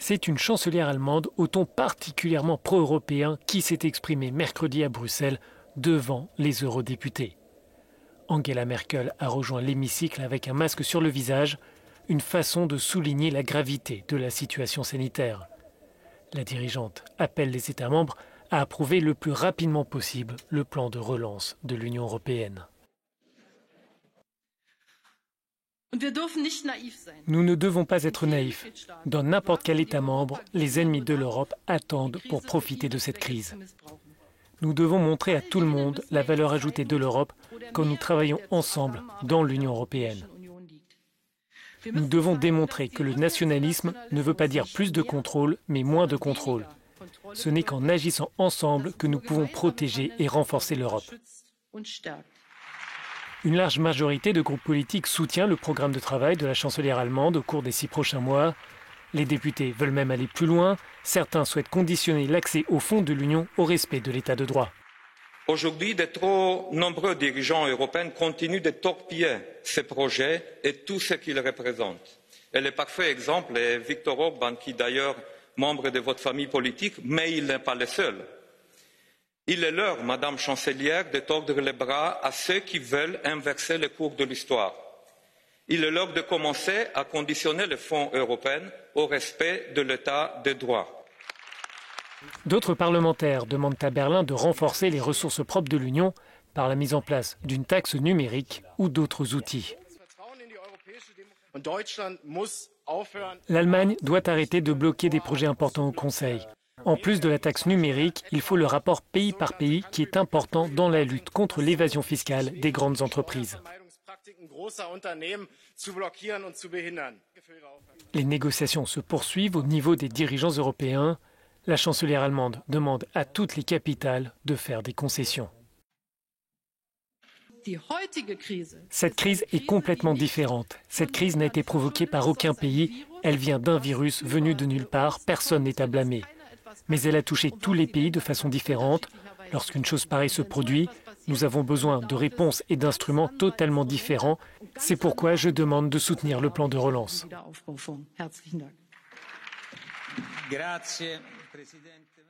C'est une chancelière allemande au ton particulièrement pro-européen qui s'est exprimée mercredi à Bruxelles devant les eurodéputés. Angela Merkel a rejoint l'hémicycle avec un masque sur le visage, une façon de souligner la gravité de la situation sanitaire. La dirigeante appelle les États membres à approuver le plus rapidement possible le plan de relance de l'Union européenne. Nous ne devons pas être naïfs. Dans n'importe quel État membre, les ennemis de l'Europe attendent pour profiter de cette crise. Nous devons montrer à tout le monde la valeur ajoutée de l'Europe quand nous travaillons ensemble dans l'Union européenne. Nous devons démontrer que le nationalisme ne veut pas dire plus de contrôle, mais moins de contrôle. Ce n'est qu'en agissant ensemble que nous pouvons protéger et renforcer l'Europe. Une large majorité de groupes politiques soutient le programme de travail de la chancelière allemande au cours des 6 prochains mois. Les députés veulent même aller plus loin. Certains souhaitent conditionner l'accès aux fonds de l'Union au respect de l'état de droit. Aujourd'hui, de trop nombreux dirigeants européens continuent de torpiller ce projet et tout ce qu'il représente. Et le parfait exemple est Viktor Orban, qui d'ailleurs est membre de votre famille politique, mais il n'est pas le seul. Il est l'heure, Madame Chancelière, de tordre les bras à ceux qui veulent inverser le cours de l'histoire. Il est l'heure de commencer à conditionner les fonds européens au respect de l'état de droit. D'autres parlementaires demandent à Berlin de renforcer les ressources propres de l'Union par la mise en place d'une taxe numérique ou d'autres outils. L'Allemagne doit arrêter de bloquer des projets importants au Conseil. En plus de la taxe numérique, il faut le rapport pays par pays qui est important dans la lutte contre l'évasion fiscale des grandes entreprises. Les négociations se poursuivent au niveau des dirigeants européens. La chancelière allemande demande à toutes les capitales de faire des concessions. Cette crise est complètement différente. Cette crise n'a été provoquée par aucun pays. Elle vient d'un virus venu de nulle part. Personne n'est à blâmer. Mais elle a touché tous les pays de façon différente. Lorsqu'une chose pareille se produit, nous avons besoin de réponses et d'instruments totalement différents. C'est pourquoi je demande de soutenir le plan de relance. Grazie, Presidente.